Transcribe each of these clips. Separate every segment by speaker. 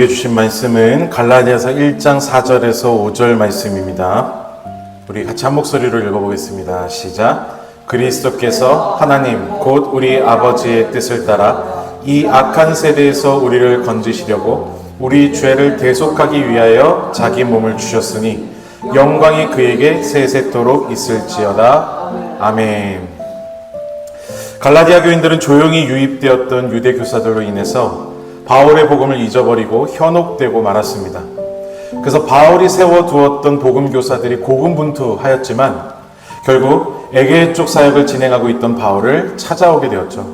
Speaker 1: 우리에게 주신 말씀은 갈라디아서 1장 4절에서 5절 말씀입니다. 우리 같이 한 목소리로 읽어보겠습니다. 시작. 그리스도께서 하나님 곧 우리 아버지의 뜻을 따라 이 악한 세대에서 우리를 건지시려고 우리 죄를 대속하기 위하여 자기 몸을 주셨으니 영광이 그에게 세세토록 있을지어다. 아멘. 갈라디아 교인들은 조용히 유입되었던 유대 교사들로 인해서 바울의 복음을 잊어버리고 현혹되고 말았습니다. 그래서 바울이 세워두었던 복음 교사들이 고군분투하였지만 결국 에게해 쪽 사역을 진행하고 있던 바울을 찾아오게 되었죠.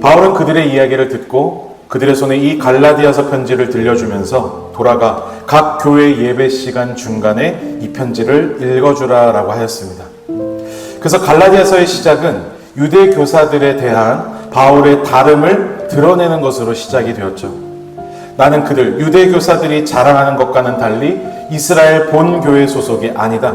Speaker 1: 바울은 그들의 이야기를 듣고 그들의 손에 이 갈라디아서 편지를 들려주면서 돌아가 각 교회 예배 시간 중간에 이 편지를 읽어주라라고 하였습니다. 그래서 갈라디아서의 시작은 유대 교사들에 대한 바울의 다름을 드러내는 것으로 시작이 되었죠. 나는 그들 유대 교사들이 자랑하는 것과는 달리 이스라엘 본교회 소속이 아니다.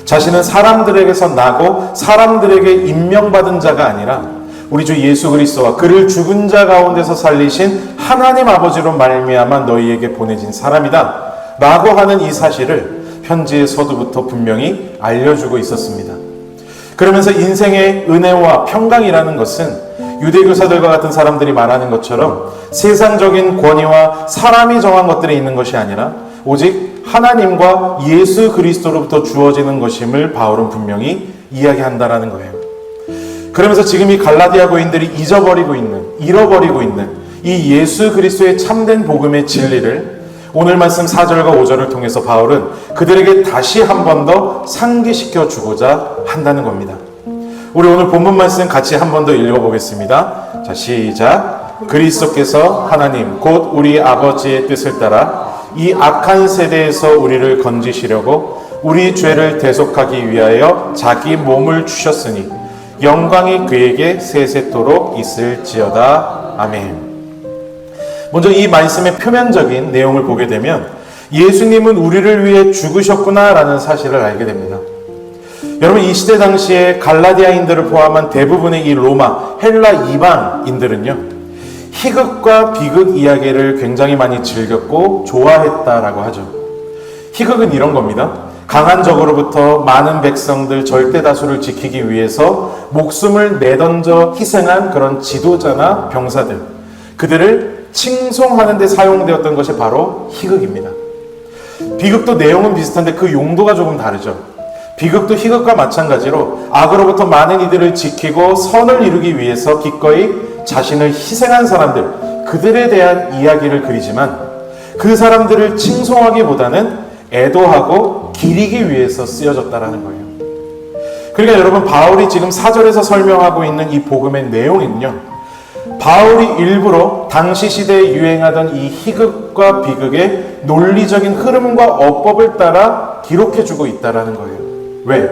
Speaker 1: 자신은 사람들에게서 나고 사람들에게 임명받은 자가 아니라 우리 주 예수 그리스도와 그를 죽은 자 가운데서 살리신 하나님 아버지로 말미암아 너희에게 보내진 사람이다 라고 하는 이 사실을 편지의 서두부터 분명히 알려주고 있었습니다. 그러면서 인생의 은혜와 평강이라는 것은 유대교사들과 같은 사람들이 말하는 것처럼 세상적인 권위와 사람이 정한 것들에 있는 것이 아니라 오직 하나님과 예수 그리스도로부터 주어지는 것임을 바울은 분명히 이야기한다라는 거예요. 그러면서 지금 이 갈라디아 교인들이 잃어버리고 있는 이 예수 그리스도의 참된 복음의 진리를 오늘 말씀 4절과 5절을 통해서 바울은 그들에게 다시 한 번 더 상기시켜 주고자 한다는 겁니다. 우리 오늘 본문 말씀 같이 한 번 더 읽어보겠습니다. 자, 시작. 그리스도께서 하나님 곧 우리 아버지의 뜻을 따라 이 악한 세대에서 우리를 건지시려고 우리 죄를 대속하기 위하여 자기 몸을 주셨으니 영광이 그에게 세세토록 있을지어다. 아멘. 먼저 이 말씀의 표면적인 내용을 보게 되면 예수님은 우리를 위해 죽으셨구나라는 사실을 알게 됩니다. 여러분, 이 시대 당시에 갈라디아인들을 포함한 대부분의 이 로마, 헬라 이방인들은요, 희극과 비극 이야기를 굉장히 많이 즐겼고 좋아했다라고 하죠. 희극은 이런 겁니다. 강한 적으로부터 많은 백성들 절대 다수를 지키기 위해서 목숨을 내던져 희생한 그런 지도자나 병사들, 그들을 칭송하는 데 사용되었던 것이 바로 희극입니다. 비극도 내용은 비슷한데 그 용도가 조금 다르죠. 비극도 희극과 마찬가지로 악으로부터 많은 이들을 지키고 선을 이루기 위해서 기꺼이 자신을 희생한 사람들, 그들에 대한 이야기를 그리지만 그 사람들을 칭송하기보다는 애도하고 기리기 위해서 쓰여졌다라는 거예요. 그러니까 여러분, 바울이 지금 4절에서 설명하고 있는 이 복음의 내용은요, 바울이 일부러 당시 시대에 유행하던 이 희극과 비극의 논리적인 흐름과 어법을 따라 기록해주고 있다는 거예요. 왜?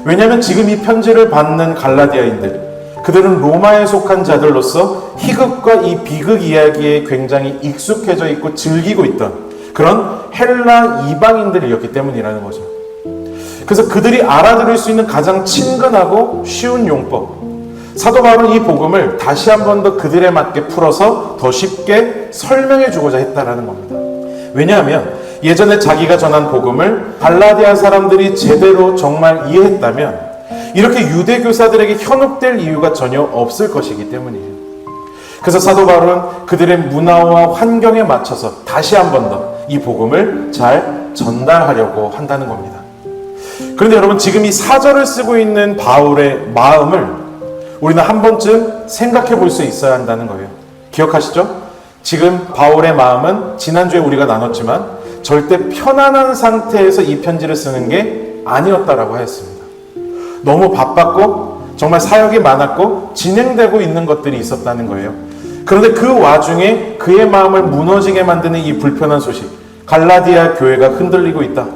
Speaker 1: 왜냐하면 지금 이 편지를 받는 갈라디아인들, 그들은 로마에 속한 자들로서 희극과 이 비극 이야기에 굉장히 익숙해져 있고 즐기고 있던 그런 헬라 이방인들이었기 때문이라는 거죠. 그래서 그들이 알아들을 수 있는 가장 친근하고 쉬운 용법, 사도 바울은 이 복음을 다시 한 번 더 그들에 맞게 풀어서 더 쉽게 설명해 주고자 했다라는 겁니다. 왜냐하면 예전에 자기가 전한 복음을 갈라디아 사람들이 제대로 정말 이해했다면 이렇게 유대 교사들에게 현혹될 이유가 전혀 없을 것이기 때문이에요. 그래서 사도 바울은 그들의 문화와 환경에 맞춰서 다시 한 번 더 이 복음을 잘 전달하려고 한다는 겁니다. 그런데 여러분, 지금 이 4절을 쓰고 있는 바울의 마음을 우리는 한 번쯤 생각해 볼 수 있어야 한다는 거예요. 기억하시죠? 지금 바울의 마음은 지난주에 우리가 나눴지만 절대 편안한 상태에서 이 편지를 쓰는 게 아니었다라고 하였습니다. 너무 바빴고 정말 사역이 많았고 진행되고 있는 것들이 있었다는 거예요. 그런데 그 와중에 그의 마음을 무너지게 만드는 이 불편한 소식, 갈라디아 교회가 흔들리고 있다,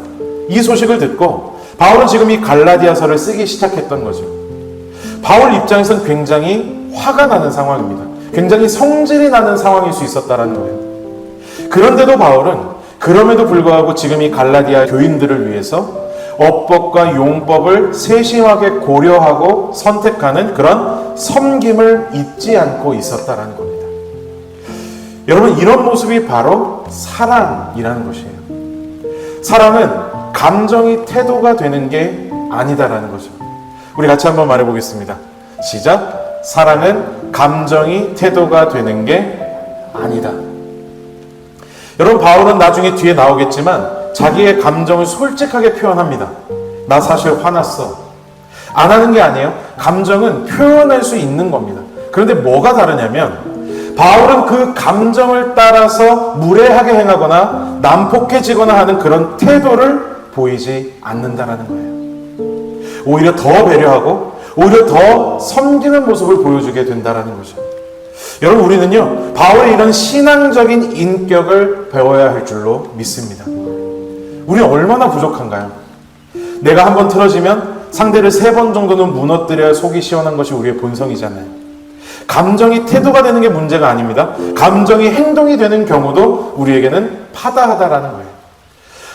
Speaker 1: 이 소식을 듣고 바울은 지금 이 갈라디아서를 쓰기 시작했던 거죠. 바울 입장에서는 굉장히 화가 나는 상황입니다. 굉장히 성질이 나는 상황일 수 있었다는 거예요. 그런데도 바울은 그럼에도 불구하고 지금 이 갈라디아 교인들을 위해서 어법과 용법을 세심하게 고려하고 선택하는 그런 섬김을 잊지 않고 있었다는 겁니다. 여러분, 이런 모습이 바로 사랑이라는 것이에요. 사랑은 감정이 태도가 되는 게 아니다라는 거죠. 우리 같이 한번 말해보겠습니다. 시작. 사랑은 감정이 태도가 되는 게 아니다. 여러분, 바울은 나중에 뒤에 나오겠지만 자기의 감정을 솔직하게 표현합니다. 나 사실 화났어. 안 하는 게 아니에요. 감정은 표현할 수 있는 겁니다. 그런데 뭐가 다르냐면 바울은 그 감정을 따라서 무례하게 행하거나 난폭해지거나 하는 그런 태도를 보이지 않는다라는 거예요. 오히려 더 배려하고 오히려 더 섬기는 모습을 보여주게 된다라는 거죠. 여러분, 우리는요, 바울의 이런 신앙적인 인격을 배워야 할 줄로 믿습니다. 우리는 얼마나 부족한가요? 내가 한번 틀어지면 상대를 3번 정도는 무너뜨려야 속이 시원한 것이 우리의 본성이잖아요. 감정이 태도가 되는 게 문제가 아닙니다. 감정이 행동이 되는 경우도 우리에게는 파다하다라는 거예요.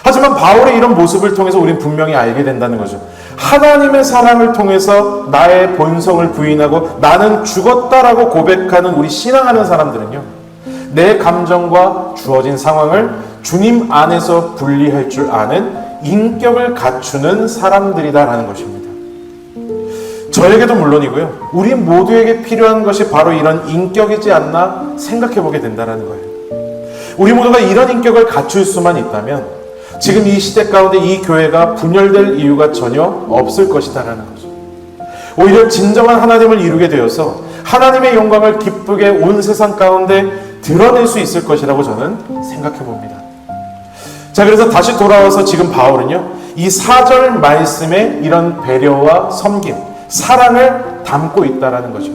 Speaker 1: 하지만 바울의 이런 모습을 통해서 우리는 분명히 알게 된다는 거죠. 하나님의 사랑을 통해서 나의 본성을 부인하고 나는 죽었다라고 고백하는 우리 신앙하는 사람들은요, 내 감정과 주어진 상황을 주님 안에서 분리할 줄 아는 인격을 갖추는 사람들이다라는 것입니다. 저에게도 물론이고요, 우리 모두에게 필요한 것이 바로 이런 인격이지 않나 생각해 보게 된다는 거예요. 우리 모두가 이런 인격을 갖출 수만 있다면 지금 이 시대 가운데 이 교회가 분열될 이유가 전혀 없을 것이다라는 거죠. 오히려 진정한 하나님을 이루게 되어서 하나님의 영광을 기쁘게 온 세상 가운데 드러낼 수 있을 것이라고 저는 생각해 봅니다. 자, 그래서 다시 돌아와서 지금 바울은요, 이 4절 말씀에 이런 배려와 섬김, 사랑을 담고 있다라는 거죠.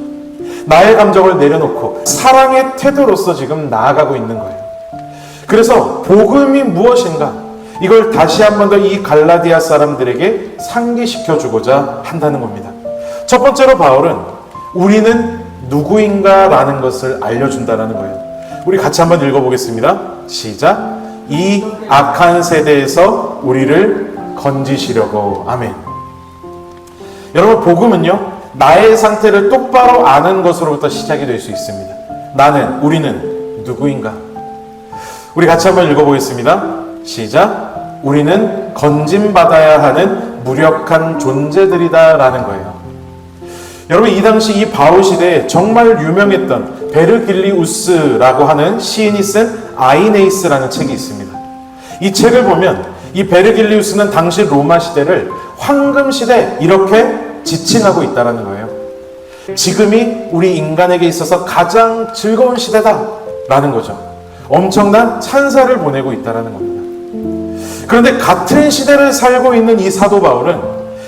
Speaker 1: 나의 감정을 내려놓고 사랑의 태도로서 지금 나아가고 있는 거예요. 그래서 복음이 무엇인가, 이걸 다시 한 번 더 이 갈라디아 사람들에게 상기시켜 주고자 한다는 겁니다. 첫 번째로 바울은 우리는 누구인가 라는 것을 알려준다는 거예요. 우리 같이 한번 읽어보겠습니다. 시작. 이 악한 세대에서 우리를 건지시려고. 아멘. 여러분, 복음은요, 나의 상태를 똑바로 아는 것으로부터 시작이 될 수 있습니다. 나는, 우리는 누구인가? 우리 같이 한번 읽어보겠습니다. 시작. 우리는 건짐받아야 하는 무력한 존재들이다 라는 거예요. 여러분, 이 당시 이 바울 시대에 정말 유명했던 베르길리우스라고 하는 시인이 쓴 아이네이스라는 책이 있습니다. 이 책을 보면 이 베르길리우스는 당시 로마 시대를 황금 시대 이렇게 지칭하고 있다는 거예요. 지금이 우리 인간에게 있어서 가장 즐거운 시대다라는 거죠. 엄청난 찬사를 보내고 있다는 겁니다. 그런데 같은 시대를 살고 있는 이 사도 바울은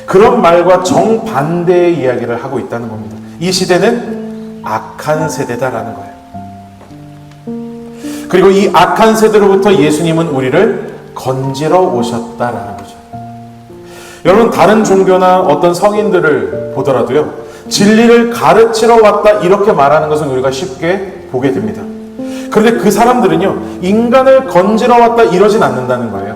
Speaker 1: 그런 말과 정반대의 이야기를 하고 있다는 겁니다. 이 시대는 악한 세대다라는 거예요. 그리고 이 악한 세대로부터 예수님은 우리를 건지러 오셨다라는 거죠. 여러분, 다른 종교나 어떤 성인들을 보더라도요, 진리를 가르치러 왔다 이렇게 말하는 것은 우리가 쉽게 보게 됩니다. 그런데 그 사람들은요, 인간을 건지러 왔다 이러진 않는다는 거예요.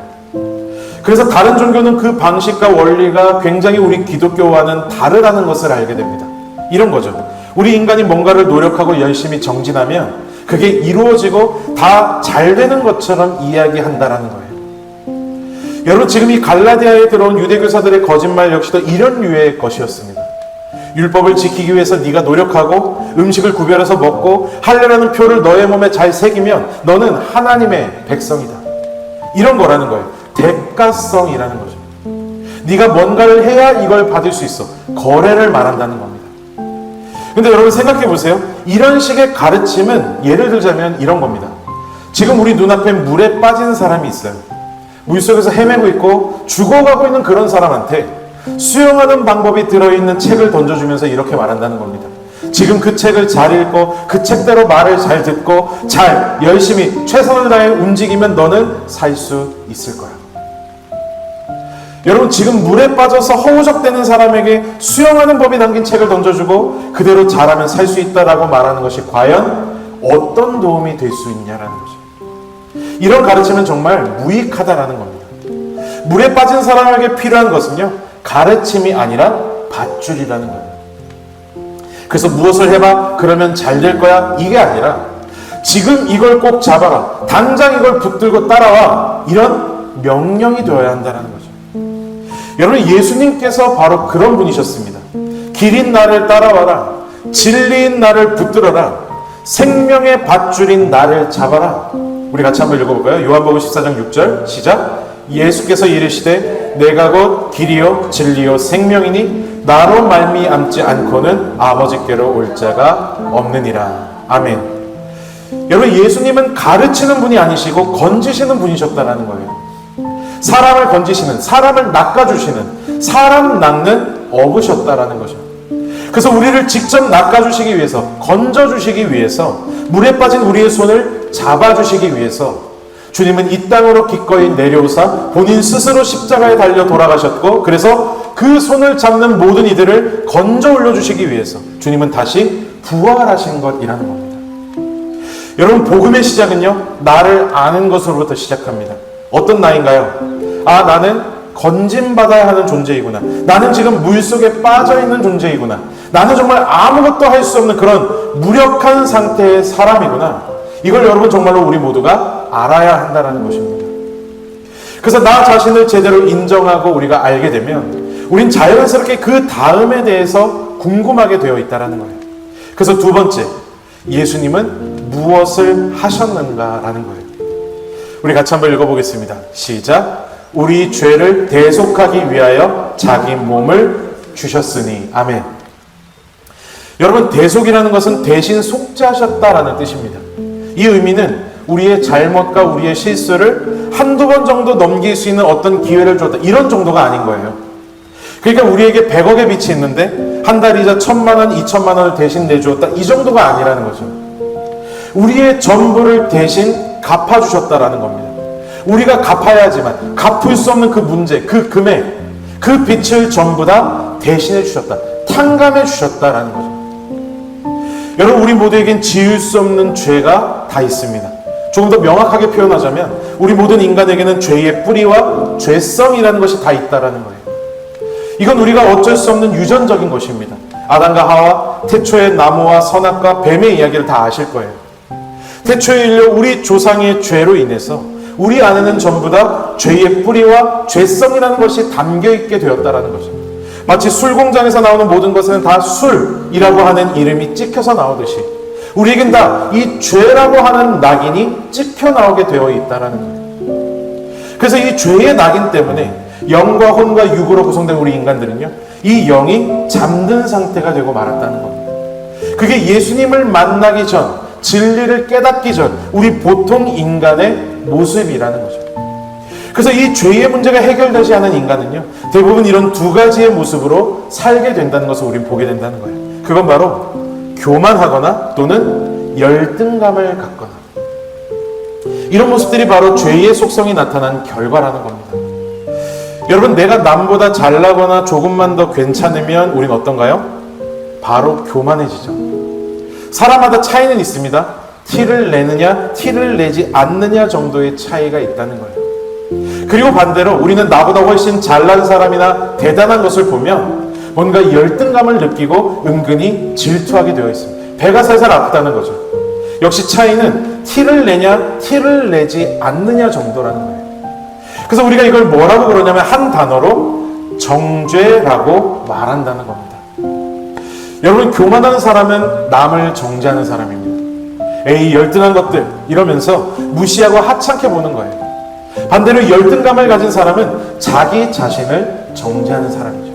Speaker 1: 그래서 다른 종교는 그 방식과 원리가 굉장히 우리 기독교와는 다르다는 것을 알게 됩니다. 이런 거죠. 우리 인간이 뭔가를 노력하고 열심히 정진하면 그게 이루어지고 다 잘 되는 것처럼 이야기한다라는 거예요. 여러분, 지금 이 갈라디아에 들어온 유대교사들의 거짓말 역시도 이런 류의 것이었습니다. 율법을 지키기 위해서 네가 노력하고 음식을 구별해서 먹고 할례라는 표를 너의 몸에 잘 새기면 너는 하나님의 백성이다. 이런 거라는 거예요. 대가성이라는 거죠. 네가 뭔가를 해야 이걸 받을 수 있어. 거래를 말한다는 겁니다. 근데 여러분, 생각해 보세요. 이런 식의 가르침은 예를 들자면 이런 겁니다. 지금 우리 눈앞에 물에 빠진 사람이 있어요. 물속에서 헤매고 있고 죽어가고 있는 그런 사람한테 수영하는 방법이 들어있는 책을 던져주면서 이렇게 말한다는 겁니다. 지금 그 책을 잘 읽고 그 책대로 말을 잘 듣고 잘 열심히 최선을 다해 움직이면 너는 살 수 있을 거야. 여러분, 지금 물에 빠져서 허우적대는 사람에게 수영하는 법이 담긴 책을 던져주고 그대로 잘하면 살 수 있다라고 말하는 것이 과연 어떤 도움이 될 수 있냐라는 거죠. 이런 가르침은 정말 무익하다라는 겁니다. 물에 빠진 사람에게 필요한 것은요, 가르침이 아니라 밧줄이라는 거예요. 그래서 무엇을 해봐 그러면 잘 될 거야 이게 아니라 지금 이걸 꼭 잡아라. 당장 이걸 붙들고 따라와. 이런 명령이 되어야 한다는 거죠. 여러분, 예수님께서 바로 그런 분이셨습니다. 길인 나를 따라와라. 진리인 나를 붙들어라. 생명의 밧줄인 나를 잡아라. 우리 같이 한번 읽어볼까요? 요한복음 14장 6절 시작. 예수께서 이르시되 내가 곧 길이요 진리요 생명이니 나로 말미암지 않고는 아버지께로 올 자가 없느니라. 아멘. 여러분, 예수님은 가르치는 분이 아니시고 건지시는 분이셨다는 거예요. 사람을 건지시는, 사람을 낚아주시는, 사람 낚는 어부셨다라는 거죠. 그래서 우리를 직접 낚아주시기 위해서, 건져주시기 위해서, 물에 빠진 우리의 손을 잡아주시기 위해서 주님은 이 땅으로 기꺼이 내려오사 본인 스스로 십자가에 달려 돌아가셨고, 그래서 그 손을 잡는 모든 이들을 건져 올려주시기 위해서 주님은 다시 부활하신 것이라는 겁니다. 여러분, 복음의 시작은요, 나를 아는 것으로부터 시작합니다. 어떤 나인가요? 아, 나는 건짐받아야 하는 존재이구나. 나는 지금 물속에 빠져있는 존재이구나. 나는 정말 아무것도 할 수 없는 그런 무력한 상태의 사람이구나. 이걸 여러분 정말로 우리 모두가 알아야 한다는 것입니다. 그래서 나 자신을 제대로 인정하고 우리가 알게 되면 우린 자연스럽게 그 다음에 대해서 궁금하게 되어 있다는 거예요. 그래서 두 번째, 예수님은 무엇을 하셨는가라는 거예요. 우리 같이 한번 읽어보겠습니다. 시작. 우리 죄를 대속하기 위하여 자기 몸을 주셨으니. 아멘. 여러분, 대속이라는 것은 대신 속죄하셨다라는 뜻입니다. 이 의미는 우리의 잘못과 우리의 실수를 한두 번 정도 넘길 수 있는 어떤 기회를 줬다, 이런 정도가 아닌 거예요. 그러니까 우리에게 100억의 빚이 있는데 한 달 이자 1,000만 원, 2,000만 원을 대신 내주었다, 이 정도가 아니라는 거죠. 우리의 전부를 대신 갚아주셨다라는 겁니다. 우리가 갚아야지만 갚을 수 없는 그 문제, 그 금액, 그 빚을 전부 다 대신해 주셨다, 탕감해 주셨다라는 거죠. 여러분, 우리 모두에겐 지을 수 없는 죄가 다 있습니다. 조금 더 명확하게 표현하자면 우리 모든 인간에게는 죄의 뿌리와 죄성이라는 것이 다 있다라는 거예요. 이건 우리가 어쩔 수 없는 유전적인 것입니다. 아담과 하와, 태초의 나무와 선악과 뱀의 이야기를 다 아실 거예요. 태초의 인류, 우리 조상의 죄로 인해서 우리 안에는 전부 다 죄의 뿌리와 죄성이라는 것이 담겨있게 되었다라는 거죠. 마치 술 공장에서 나오는 모든 것에는 다 술이라고 하는 이름이 찍혀서 나오듯이 우리에겐 다 이 죄라고 하는 낙인이 찍혀 나오게 되어 있다라는 거예요. 그래서 이 죄의 낙인 때문에 영과 혼과 육으로 구성된 우리 인간들은요, 이 영이 잠든 상태가 되고 말았다는 겁니다. 그게 예수님을 만나기 전, 진리를 깨닫기 전 우리 보통 인간의 모습이라는 거죠. 그래서 이 죄의 문제가 해결되지 않은 인간은요, 대부분 이런 두 가지의 모습으로 살게 된다는 것을 우린 보게 된다는 거예요. 그건 바로 교만하거나 또는 열등감을 갖거나, 이런 모습들이 바로 죄의 속성이 나타난 결과라는 겁니다. 여러분, 내가 남보다 잘나거나 조금만 더 괜찮으면 우린 어떤가요? 바로 교만해지죠. 사람마다 차이는 있습니다. 티를 내느냐, 티를 내지 않느냐 정도의 차이가 있다는 거예요. 그리고 반대로 우리는 나보다 훨씬 잘난 사람이나 대단한 것을 보면 뭔가 열등감을 느끼고 은근히 질투하게 되어 있습니다. 배가 살살 아프다는 거죠. 역시 차이는 티를 내냐, 티를 내지 않느냐 정도라는 거예요. 그래서 우리가 이걸 뭐라고 그러냐면 한 단어로 정죄라고 말한다는 겁니다. 여러분, 교만한 사람은 남을 정죄하는 사람입니다. 에이, 열등한 것들 이러면서 무시하고 하찮게 보는 거예요. 반대로 열등감을 가진 사람은 자기 자신을 정죄하는 사람이죠.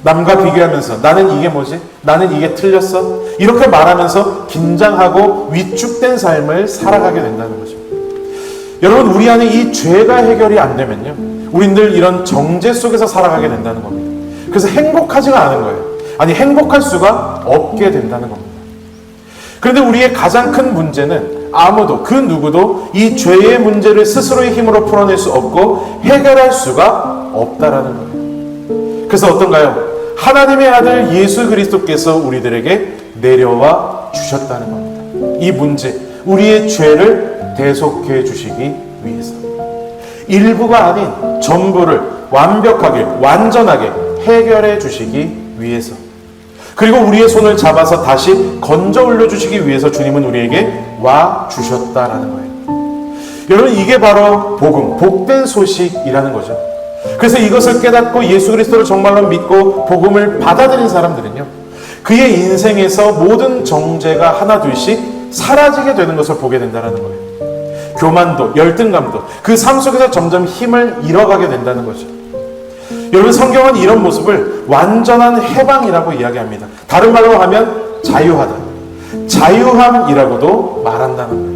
Speaker 1: 남과 비교하면서 나는 이게 뭐지? 나는 이게 틀렸어? 이렇게 말하면서 긴장하고 위축된 삶을 살아가게 된다는 거죠. 여러분, 우리 안에 이 죄가 해결이 안 되면요, 우린 늘 이런 정죄 속에서 살아가게 된다는 겁니다. 그래서 행복하지가 않은 거예요. 아니, 행복할 수가 없게 된다는 겁니다. 그런데 우리의 가장 큰 문제는 아무도, 그 누구도 이 죄의 문제를 스스로의 힘으로 풀어낼 수 없고 해결할 수가 없다라는 거예요. 그래서 어떤가요? 하나님의 아들 예수 그리스도께서 우리들에게 내려와 주셨다는 겁니다. 이 문제, 우리의 죄를 대속해 주시기 위해서. 일부가 아닌 전부를 완벽하게, 완전하게 해결해 주시기 위해서. 그리고 우리의 손을 잡아서 다시 건져 올려 주시기 위해서 주님은 우리에게 와 주셨다라는 거예요. 여러분, 이게 바로 복음, 복된 소식이라는 거죠. 그래서 이것을 깨닫고 예수 그리스도를 정말로 믿고 복음을 받아들인 사람들은요, 그의 인생에서 모든 정죄가 하나 둘씩 사라지게 되는 것을 보게 된다는 거예요. 교만도, 열등감도 그 삶 속에서 점점 힘을 잃어가게 된다는 거죠. 여러분, 성경은 이런 모습을 완전한 해방이라고 이야기합니다. 다른 말로 하면 자유하다, 자유함이라고도 말한다는 거예요.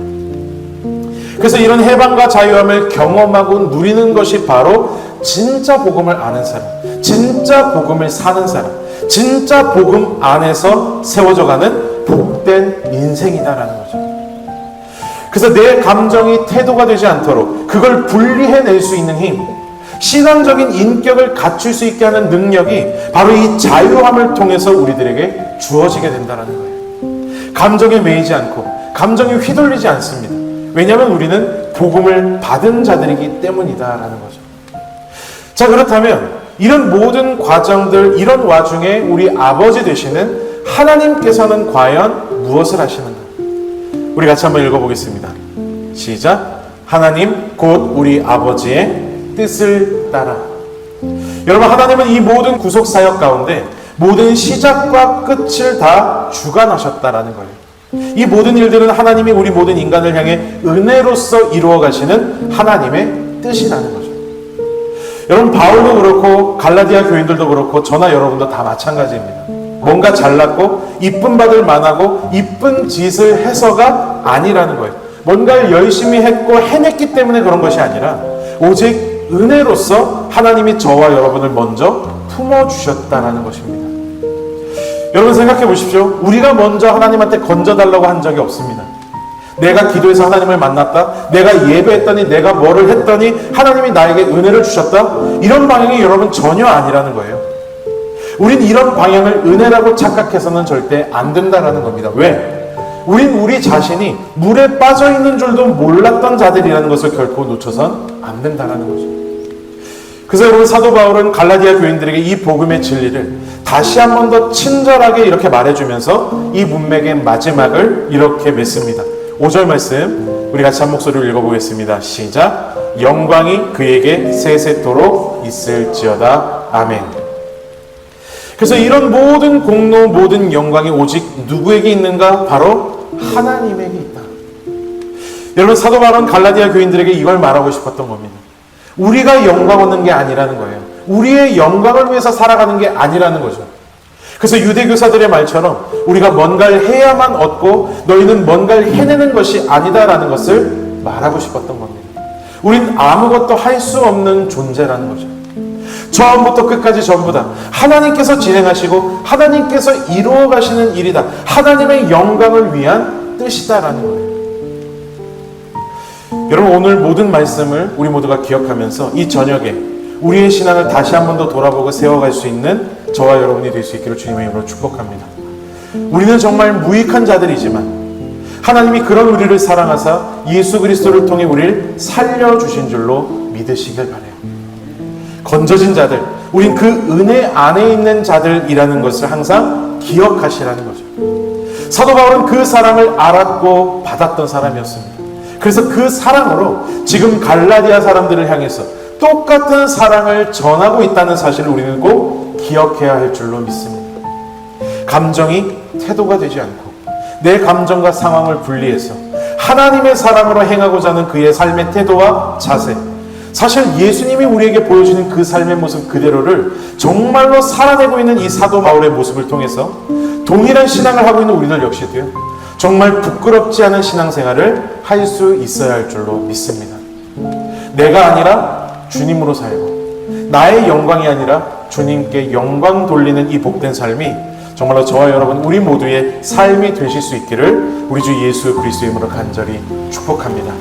Speaker 1: 그래서 이런 해방과 자유함을 경험하고 누리는 것이 바로 진짜 복음을 아는 사람, 진짜 복음을 사는 사람, 진짜 복음 안에서 세워져가는 복된 인생이다라는 거죠. 그래서 내 감정이 태도가 되지 않도록 그걸 분리해낼 수 있는 힘, 신앙적인 인격을 갖출 수 있게 하는 능력이 바로 이 자유함을 통해서 우리들에게 주어지게 된다는 거예요. 감정에 매이지 않고 감정에 휘둘리지 않습니다. 왜냐하면 우리는 복음을 받은 자들이기 때문이다라는 거죠. 자, 그렇다면 이런 모든 과정들, 이런 와중에 우리 아버지 되시는 하나님께서는 과연 무엇을 하시는가? 우리 같이 한번 읽어보겠습니다. 시작. 하나님 곧 우리 아버지의 뜻을 따라. 여러분, 하나님은 이 모든 구속사역 가운데 모든 시작과 끝을 다 주관하셨다라는 거예요. 이 모든 일들은 하나님이 우리 모든 인간을 향해 은혜로서 이루어 가시는 하나님의 뜻이라는 거죠. 여러분, 바울도 그렇고 갈라디아 교인들도 그렇고 저나 여러분도 다 마찬가지입니다. 뭔가 잘났고 이쁨 받을 만하고 이쁜 짓을 해서가 아니라는 거예요. 뭔가를 열심히 했고 해냈기 때문에 그런 것이 아니라 오직 은혜로서 하나님이 저와 여러분을 먼저 품어주셨다라는 것입니다. 여러분, 생각해 보십시오. 우리가 먼저 하나님한테 건져달라고 한 적이 없습니다. 내가 기도해서 하나님을 만났다, 내가 예배했더니, 내가 뭐를 했더니 하나님이 나에게 은혜를 주셨다, 이런 방향이 여러분 전혀 아니라는 거예요. 우린 이런 방향을 은혜라고 착각해서는 절대 안 된다라는 겁니다. 왜? 우린 우리 자신이 물에 빠져있는 줄도 몰랐던 자들이라는 것을 결코 놓쳐선 안 된다라는 거죠. 그래서 여러분, 사도 바울은 갈라디아 교인들에게 이 복음의 진리를 다시 한 번 더 친절하게 이렇게 말해주면서 이 문맥의 마지막을 이렇게 맺습니다. 5절 말씀 우리 같이 한 목소리로 읽어보겠습니다. 시작. 영광이 그에게 세세토록 있을지어다. 아멘. 그래서 이런 모든 공로, 모든 영광이 오직 누구에게 있는가? 바로 하나님에게 있다. 여러분, 사도 바울은 갈라디아 교인들에게 이걸 말하고 싶었던 겁니다. 우리가 영광 얻는 게 아니라는 거예요. 우리의 영광을 위해서 살아가는 게 아니라는 거죠. 그래서 유대교사들의 말처럼 우리가 뭔가를 해야만 얻고 너희는 뭔가를 해내는 것이 아니다라는 것을 말하고 싶었던 겁니다. 우린 아무것도 할 수 없는 존재라는 거죠. 처음부터 끝까지 전부 다 하나님께서 진행하시고 하나님께서 이루어 가시는 일이다, 하나님의 영광을 위한 뜻이다라는 거예요. 여러분, 오늘 모든 말씀을 우리 모두가 기억하면서 이 저녁에 우리의 신앙을 다시 한 번 더 돌아보고 세워갈 수 있는 저와 여러분이 될 수 있기를 주님의 이름으로 축복합니다. 우리는 정말 무익한 자들이지만 하나님이 그런 우리를 사랑하사 예수 그리스도를 통해 우리를 살려주신 줄로 믿으시길 바라요. 건져진 자들, 우린 그 은혜 안에 있는 자들이라는 것을 항상 기억하시라는 거죠. 사도 바울은 그 사랑을 알았고 받았던 사람이었습니다. 그래서 그 사랑으로 지금 갈라디아 사람들을 향해서 똑같은 사랑을 전하고 있다는 사실을 우리는 꼭 기억해야 할 줄로 믿습니다. 감정이 태도가 되지 않고 내 감정과 상황을 분리해서 하나님의 사랑으로 행하고자 하는 그의 삶의 태도와 자세, 사실 예수님이 우리에게 보여주는 그 삶의 모습 그대로를 정말로 살아내고 있는 이 사도 바울의 모습을 통해서 동일한 신앙을 하고 있는 우리들 역시도요, 정말 부끄럽지 않은 신앙생활을 할 수 있어야 할 줄로 믿습니다. 내가 아니라 주님으로 살고 나의 영광이 아니라 주님께 영광 돌리는 이 복된 삶이 정말로 저와 여러분 우리 모두의 삶이 되실 수 있기를 우리 주 예수 그리스도의 이름으로 간절히 축복합니다.